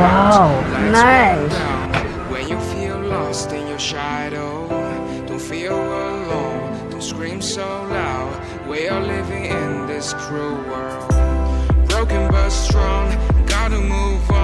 Wow, nice. When you feel lost in your shadow, don't feel alone, don't scream so loud. We are living in this cruel world, broken but strong, gotta move on.